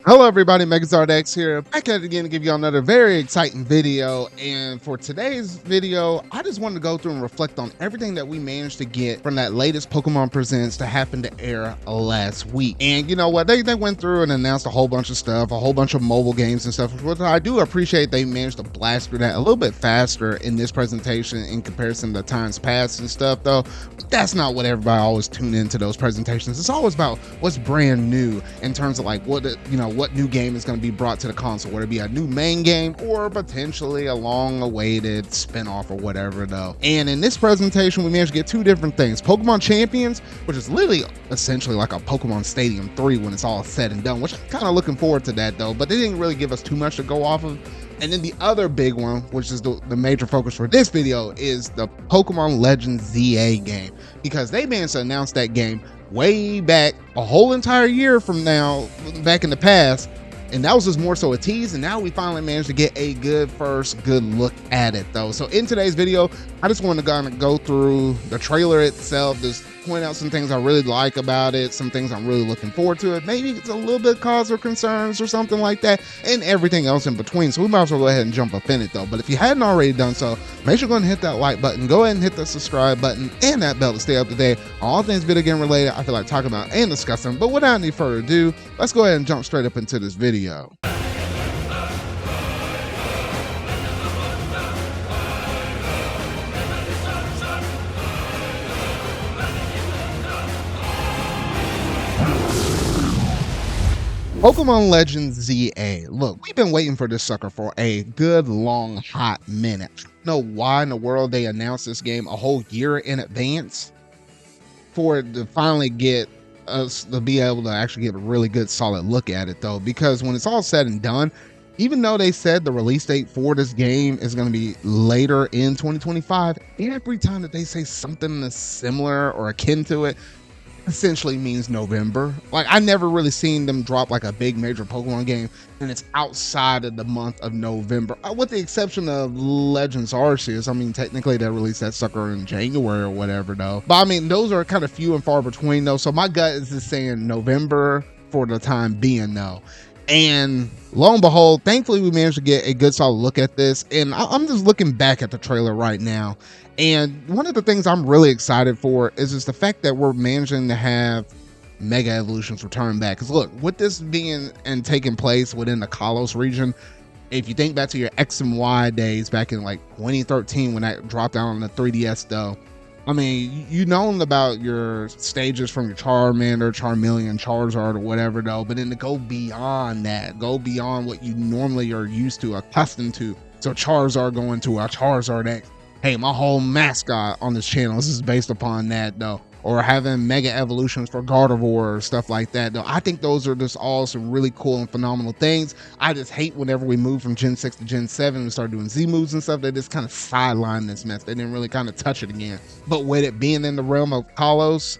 Hello everybody, Megazard here, back at it again to give you another very exciting video. And for today's video, I just wanted to go through and reflect on everything that we managed to get from that latest Pokemon Presents that happened to air last week. And you know what, they went through and announced a whole bunch of stuff, a whole bunch of mobile games and stuff, which I do appreciate. They managed to blast through that a little bit faster in this presentation in comparison to times past and stuff though. But that's not what everybody always tune into those presentations. It's always about what's brand new in terms of like what what new game is going to be brought to the console, whether it be a new main game or potentially a long-awaited spin-off or whatever though. And in this presentation, we managed to get two different things. Pokemon Champions, which is literally essentially like a Pokemon Stadium 3 when it's all said and done, which I'm kind of looking forward to that though, but they didn't really give us too much to go off of. And then the other big one, which is the major focus for this video, is the Pokemon Legends ZA game, because they managed to announce that game way back a whole entire year from now, back in the past, and that was just more so a tease, and now we finally managed to get a good look at it though. So in today's video, I just want to kind of go through the trailer itself, just point out some things I really like about it, some things I'm really looking forward to it, maybe it's a little bit cause or concerns or something like that, and everything else in between. So we might as well go ahead and jump up in it though. But if you hadn't already done so, make sure to go ahead and hit that like button, go ahead and hit the subscribe button and that bell to stay up to date on all things video game related I feel like talking about and discussing. But without any further ado, let's go ahead and jump straight up into this video. Pokemon Legends ZA. Look, we've been waiting for this sucker for a good long hot minute. I don't know why in the world they announced this game a whole year in advance for it to finally get us to be able to actually get a really good solid look at it though, because when it's all said and done, even though they said the release date for this game is going to be later in 2025, every time that they say something that's similar or akin to it, essentially means November. Like, I never really seen them drop like a big major Pokemon game and it's outside of the month of November, with the exception of Legends Arceus. I mean, technically they released that sucker in January or whatever though, but I mean those are kind of few and far between though, so my gut is just saying November for the time being though. And lo and behold, thankfully we managed to get a good solid look at this, and I'm just looking back at the trailer right now, and one of the things I'm really excited for is just the fact that we're managing to have Mega Evolutions return back. Because look, with this being and taking place within the Kalos region, if you think back to your X and Y days back in like 2013 when that dropped out on the 3DS though, I mean, you know about your stages from your Charmander, Charmeleon, Charizard, or whatever though, but then to go beyond that, go beyond what you normally are used to, accustomed to. So Charizard going to a Charizard X. Hey, my whole mascot on this channel, this is based upon that though. Or having Mega Evolutions for Gardevoir or stuff like that though. I think those are just all some really cool and phenomenal things. I just hate whenever we move from Gen 6 to Gen 7 and start doing Z moves and stuff, they just kind of sideline this mess. They didn't really kind of touch it again. But with it being in the realm of Kalos,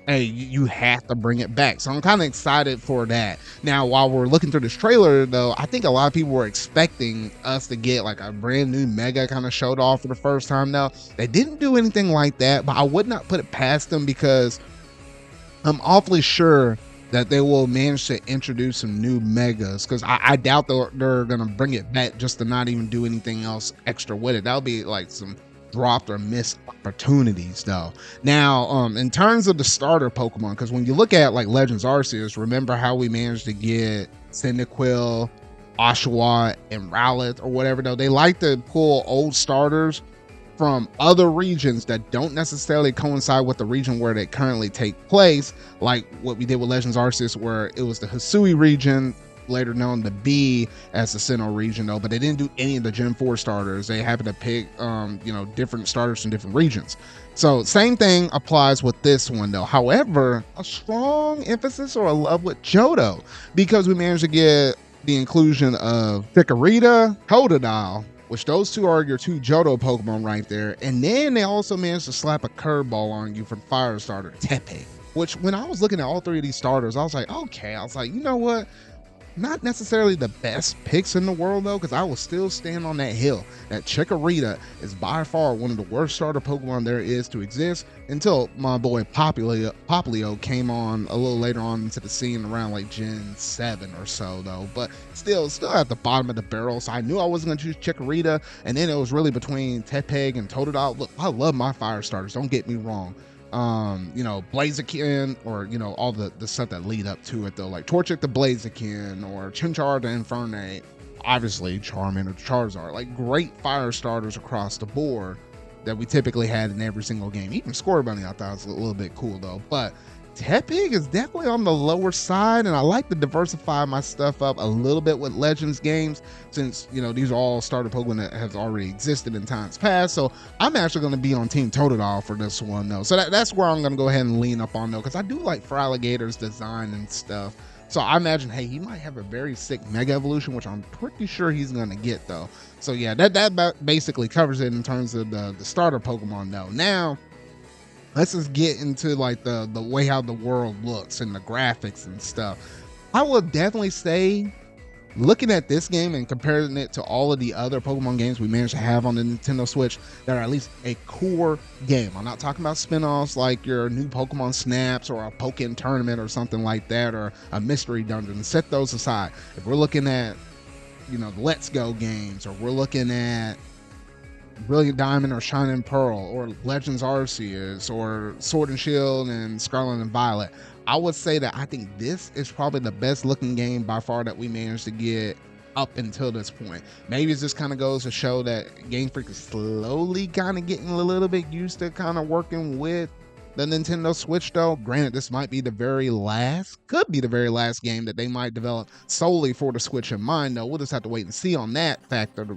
hey, you have to bring it back. So I'm kind of excited for that. Now, while we're looking through this trailer though, I think a lot of people were expecting us to get like a brand new Mega kind of showed off for the first time now. They didn't do anything like that, but I would not put it past them, because I'm awfully sure that they will manage to introduce some new Megas, because I doubt they're gonna bring it back just to not even do anything else extra with it. That'll be like some dropped or missed opportunities though. Now, in terms of the starter Pokemon, because when you look at like Legends Arceus, remember how we managed to get Cyndaquil, Oshawott, and Rowlet or whatever though. They like to pull old starters from other regions that don't necessarily coincide with the region where they currently take place, like what we did with Legends Arceus, where it was the Hisui region, later known to be as the Sinnoh region though, but they didn't do any of the Gen 4 starters. They happened to pick different starters from different regions. So same thing applies with this one though. However, a strong emphasis or a love with Johto, because we managed to get the inclusion of Chikorita, Totodile, which those two are your two Johto Pokemon right there, and then they also managed to slap a curveball on you for the fire starter Tepe, which when I was looking at all three of these starters, I was like, okay, you know what, not necessarily the best picks in the world though, because I will still stand on that hill that Chikorita is by far one of the worst starter Pokemon there is to exist, until my boy Poplio came on a little later on into the scene around like Gen 7 or so though. But still at the bottom of the barrel. So I knew I wasn't gonna choose Chikorita, and then it was really between Tepig and Totodile. Look, I love my fire starters, don't get me wrong. Blaziken, or all the stuff that lead up to it though, like Torchic the Blaziken or Chimchar the Infernape, obviously Charmander the Charizard, like great fire starters across the board that we typically had in every single game. Even Scorbunny I thought was a little bit cool though, but Tepig is definitely on the lower side, and I like to diversify my stuff up a little bit with Legends games, since these are all starter Pokemon that has already existed in times past. So I'm actually going to be on Team Totodile for this one though. So that's where I'm going to go ahead and lean up on though, because I do like Feraligator's design and stuff. So I imagine, hey, he might have a very sick Mega Evolution, which I'm pretty sure he's going to get though. So yeah, that basically covers it in terms of the starter Pokemon though. Now let's just get into like the way how the world looks and the graphics and stuff. I will definitely say, looking at this game and comparing it to all of the other Pokemon games we managed to have on the Nintendo Switch that are at least a core game. I'm not talking about spin-offs like your new Pokemon Snaps or a Pokken Tournament or something like that, or a Mystery Dungeon. Set those aside. If we're looking at the Let's Go games, or we're looking at Brilliant Diamond or Shining Pearl, or Legends Arceus, or Sword and Shield and Scarlet and Violet, I would say that I think this is probably the best looking game by far that we managed to get up until this point. Maybe it just kind of goes to show that Game Freak is slowly kind of getting a little bit used to kind of working with the Nintendo Switch though. Granted, this might be the very last, could be the very last game that they might develop solely for the Switch in mind though. We'll just have to wait and see on that factor of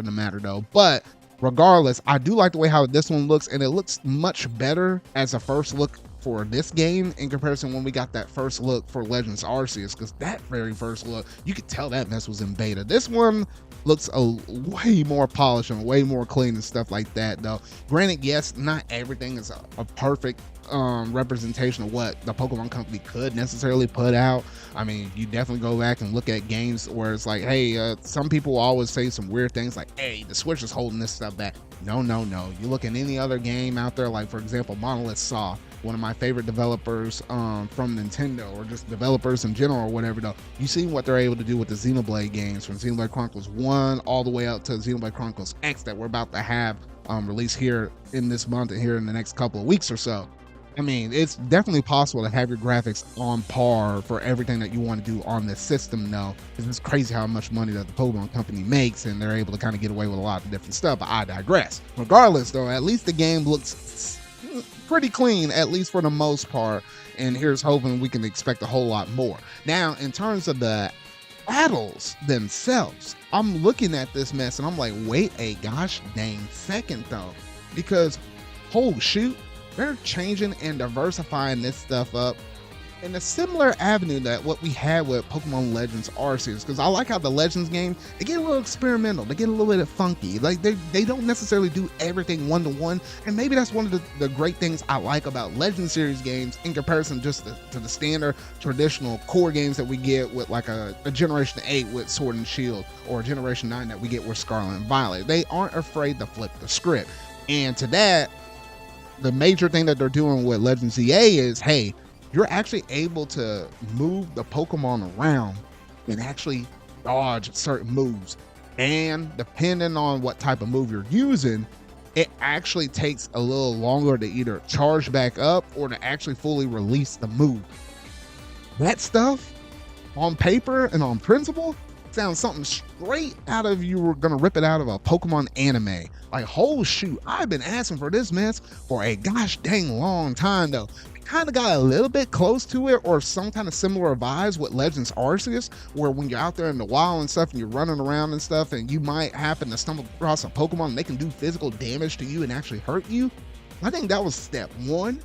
the matter though. But regardless, I do like the way how this one looks, and it looks much better as a first look for this game in comparison when we got that first look for Legends Arceus, because that very first look, you could tell that mess was in beta. This one looks way more polished and way more clean and stuff like that though. Granted, yes, not everything is a perfect representation of what the Pokemon Company could necessarily put out. I mean, you definitely go back and look at games where it's like, hey, some people always say some weird things like, hey, the Switch is holding this stuff back. No. You look at any other game out there, like for example, Monolith Soft, one of my favorite developers from Nintendo, or just developers in general or whatever though. You see what they're able to do with the Xenoblade games, from Xenoblade Chronicles 1 all the way up to Xenoblade Chronicles X that we're about to have released here in this month and here in the next couple of weeks or so. I mean, it's definitely possible to have your graphics on par for everything that you want to do on this system now. It's crazy how much money that the Pokemon Company makes, and they're able to kind of get away with a lot of different stuff, but I digress. Regardless though, at least the game looks pretty clean, at least for the most part, and here's hoping we can expect a whole lot more. Now, in terms of the battles themselves, I'm looking at this mess and I'm like, wait a gosh dang second though, because oh shoot, they're changing and diversifying this stuff up in a similar avenue that what we had with Pokemon Legends Arceus. Because I like how the Legends games, they get a little experimental, they get a little bit funky, like they don't necessarily do everything one-to-one, and maybe that's one of the great things I like about Legend series games in comparison just to the standard traditional core games that we get with like a Generation 8 with Sword and Shield, or Generation 9 that we get with Scarlet and Violet. They aren't afraid to flip the script, and to that, the major thing that they're doing with Legends EA is, hey, you're actually able to move the Pokemon around and actually dodge certain moves. And depending on what type of move you're using, it actually takes a little longer to either charge back up or to actually fully release the move. That stuff, on paper and on principle, sounds something straight out of, you were gonna rip it out of a Pokemon anime. Like, oh shoot, I've been asking for this mess for a gosh dang long time though. We kind of got a little bit close to it, or some kind of similar vibes with Legends Arceus, where when you're out there in the wild and stuff and you're running around and stuff, and you might happen to stumble across a Pokemon and they can do physical damage to you and actually hurt you. I think that was step one.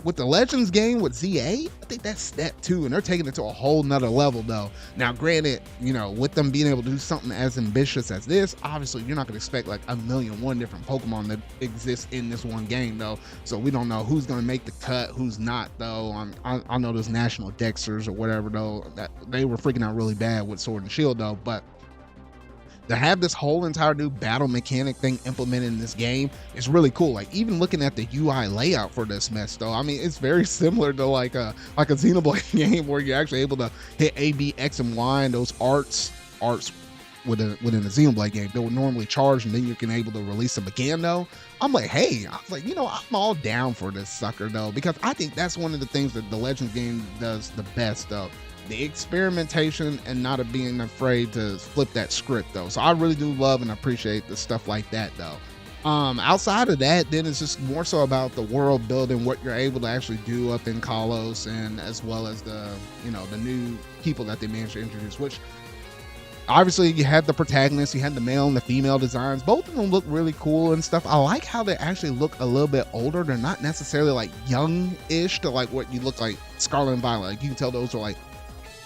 with the Legends game with ZA, I think that's step 2, and they're taking it to a whole nother level though. Now granted, you know, with them being able to do something as ambitious as this, obviously you're not going to expect like 1,000,001 different Pokemon that exist in this one game though, so we don't know who's going to make the cut, who's not though. I know those National Dexters or whatever though, that they were freaking out really bad with Sword and Shield though, but to have this whole entire new battle mechanic thing implemented in this game is really cool. Like even looking at the UI layout for this mess though, I mean it's very similar to like a Xenoblade game where you're actually able to hit A, B, X, and Y, and those arts within a Xenoblade game, they would normally charge and then you can able to release them again though. I'm like, hey, I was like, you know, I'm all down for this sucker though, because I think that's one of the things that the Legends game does the best though. The experimentation and not being afraid to flip that script though. So I really do love and appreciate the stuff like that though. Outside of that, then it's just more so about the world building, what you're able to actually do up in Kalos, and as well as the, you know, the new people that they managed to introduce, which obviously you had the protagonists, you had the male and the female designs. Both of them look really cool and stuff. I like how they actually look a little bit older. They're not necessarily like young-ish to like what you look like Scarlet and Violet. Like you can tell those are like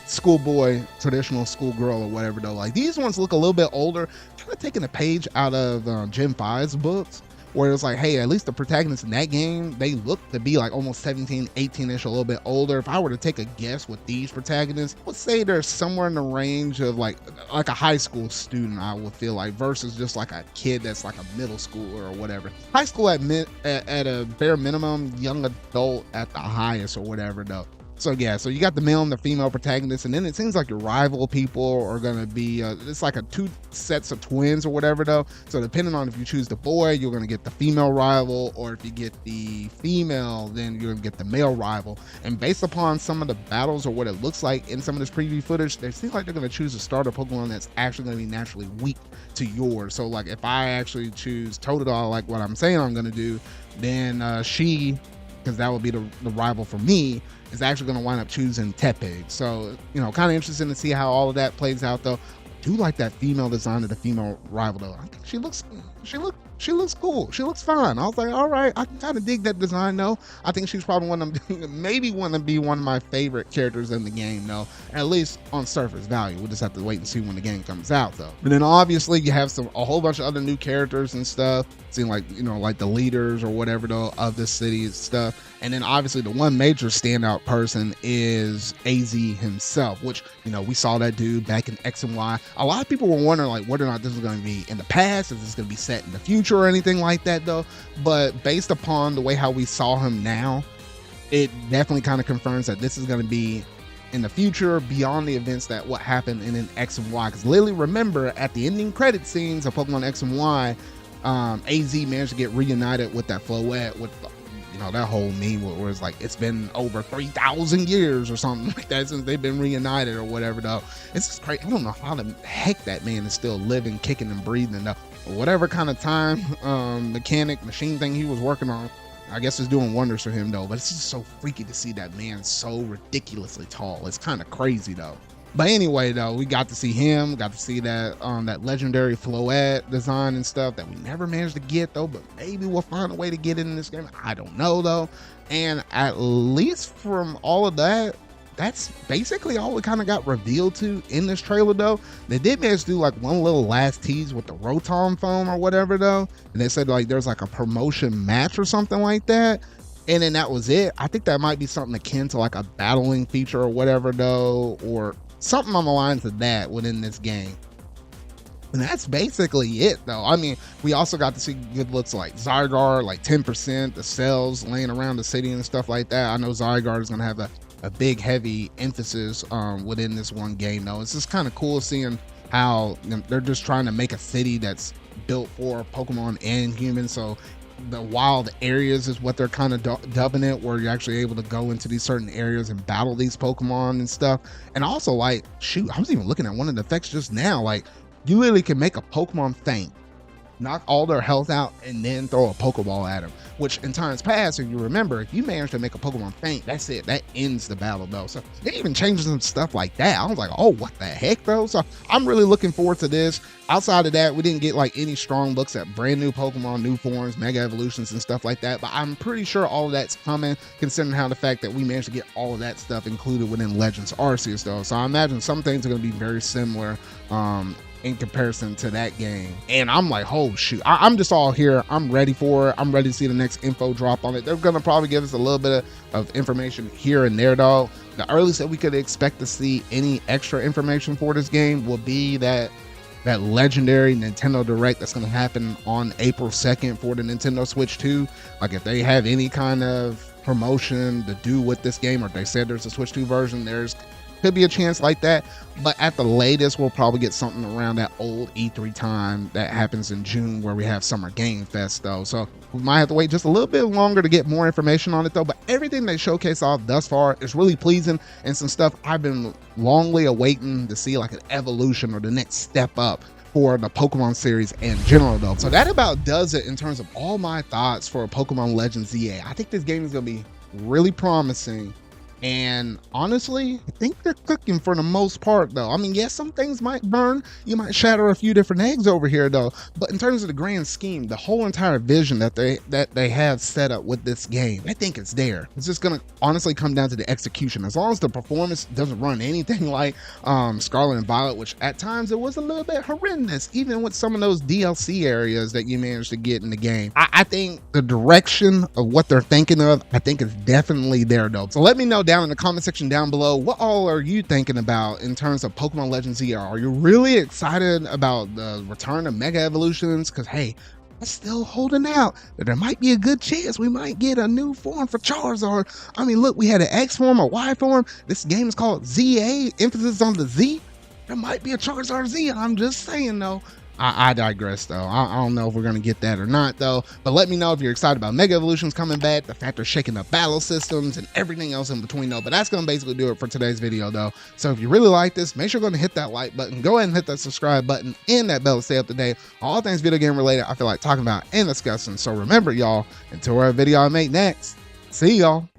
schoolboy, traditional schoolgirl or whatever though. Like these ones look a little bit older, kind of taking a page out of Gen 5's books, where it's like, hey, at least the protagonists in that game, they look to be like almost 17, 18-ish, a little bit older. If I were to take a guess with these protagonists, let's say they're somewhere in the range of like a high school student, I would feel like, versus just like a kid that's like a middle schooler or whatever. High school at a bare minimum, young adult at the highest or whatever though. So yeah, so you got the male and the female protagonists, and then it seems like your rival people are gonna be it's like a 2 sets of twins or whatever though. So depending on if you choose the boy, you're gonna get the female rival, or if you get the female, then you're gonna get the male rival. And based upon some of the battles or what it looks like in some of this preview footage, they seem like they're gonna choose a starter Pokemon that's actually gonna be naturally weak to yours. So like if I actually choose Totodile, like what I'm saying I'm gonna do, then she, because that would be the rival for me, is actually going to wind up choosing Tepig. So, you know, kind of interesting to see how all of that plays out though. I do like that female design of the female rival though. I think she looks cool. She looks fine. I was like, all right, I can kind of dig that design though. I think she's probably one of them, maybe want to be one of my favorite characters in the game though, at least on surface value. We'll just have to wait and see when the game comes out though. And then obviously you have a whole bunch of other new characters and stuff, seem like, you know, like the leaders or whatever though of the city and stuff. And then obviously the one major standout person is AZ himself, which, you know, we saw that dude back in X and Y. A lot of people were wondering like whether or not this was going to be in the past, is this going to be set in the future or anything like that though. But based upon the way how we saw him now, it definitely kind of confirms that this is going to be in the future, beyond the events that what happened in X and Y. Because literally, remember at the ending credit scenes of Pokemon X and Y, AZ managed to get reunited with that Floette, with, you know, that whole meme where it's like it's been over 3,000 years or something like that since they've been reunited or whatever though. It's just crazy. I don't know how the heck that man is still living, kicking and breathing though. Whatever kind of time machine thing he was working on, I guess it's doing wonders for him though. But it's just so freaky to see that man so ridiculously tall. It's kind of crazy though. But anyway though, we got to see him, got to see that that legendary Floette design and stuff that we never managed to get though, but maybe we'll find a way to get it in this game. I don't know though. And at least from all of that, that's basically all we kind of got revealed to in this trailer though. They did manage to do like one little last tease with the Rotom foam or whatever though, and they said like there's like a promotion match or something like that, and then that was it. I think that might be something akin to like a battling feature or whatever though, or something on the lines of that within this game. And that's basically it though. I mean, we also got to see good looks like Zygarde, like 10%, the cells laying around the city and stuff like that. I know Zygarde is going to have a big heavy emphasis within this one game though. It's just kind of cool seeing how they're just trying to make a city that's built for Pokemon and humans. So the wild areas is what they're kind of dubbing it, where you're actually able to go into these certain areas and battle these Pokemon and stuff. And also like, shoot, I was even looking at one of the effects just now, like you literally can make a Pokemon faint knock all their health out, and then throw a Pokeball at them. Which in times past, if you remember, if you manage to make a Pokemon faint, that's it. That ends the battle, though. So they even changed some stuff like that. I was like, oh, what the heck, bro? So I'm really looking forward to this. Outside of that, we didn't get like any strong looks at brand new Pokemon, new forms, Mega Evolutions, and stuff like that. But I'm pretty sure all of that's coming, considering how the fact that we managed to get all of that stuff included within Legends Arceus, though. So I imagine some things are going to be very similar. In comparison to that game. And I'm like, oh shoot, I'm just all here. I'm ready for it. I'm ready to see the next info drop on it. They're gonna probably give us a little bit of information here and there, though. The earliest that we could expect to see any extra information for this game will be that legendary Nintendo Direct that's going to happen on April 2nd for the Nintendo Switch 2. Like, if they have any kind of promotion to do with this game, or if they said there's a Switch 2 version, there's could be a chance like that. But at the latest, we'll probably get something around that old E3 time that happens in June, where we have Summer Game Fest, though. So we might have to wait just a little bit longer to get more information on it, though. But everything they showcase off thus far is really pleasing, and some stuff I've been longly awaiting to see, like an evolution or the next step up for the Pokemon series in general, though. So that about does it in terms of all my thoughts for Pokemon Legends ZA. I think this game is going to be really promising. And honestly, I think they're cooking for the most part, though. I mean, yes, some things might burn. You might shatter a few different eggs over here, though. But in terms of the grand scheme, the whole entire vision that they have set up with this game, I think it's there. It's just gonna honestly come down to the execution. As long as the performance doesn't run anything like Scarlet and Violet, which at times it was a little bit horrendous, even with some of those DLC areas that you managed to get in the game. I think the direction of what they're thinking of, I think is definitely there, though. So let me know down in the comment section down below, what all are you thinking about in terms of Pokemon Legends ZR? Are you really excited about the return of Mega Evolutions? Because hey, I'm still holding out that there might be a good chance we might get a new form for Charizard. I mean, look, we had an X form, a Y form. This game is called ZA, emphasis on the Z. There might be a Charizard Z. I'm just saying, though. I digress, though. I don't know if we're going to get that or not, though. But let me know if you're excited about Mega Evolutions coming back, the fact they're shaking up battle systems, and everything else in between, though. But that's going to basically do it for today's video, though. So if you really like this, make sure you're going to hit that like button. Go ahead and hit that subscribe button and that bell to stay up to date on all things video game related I feel like talking about and discussing. So remember, y'all, until our video I make next, see y'all.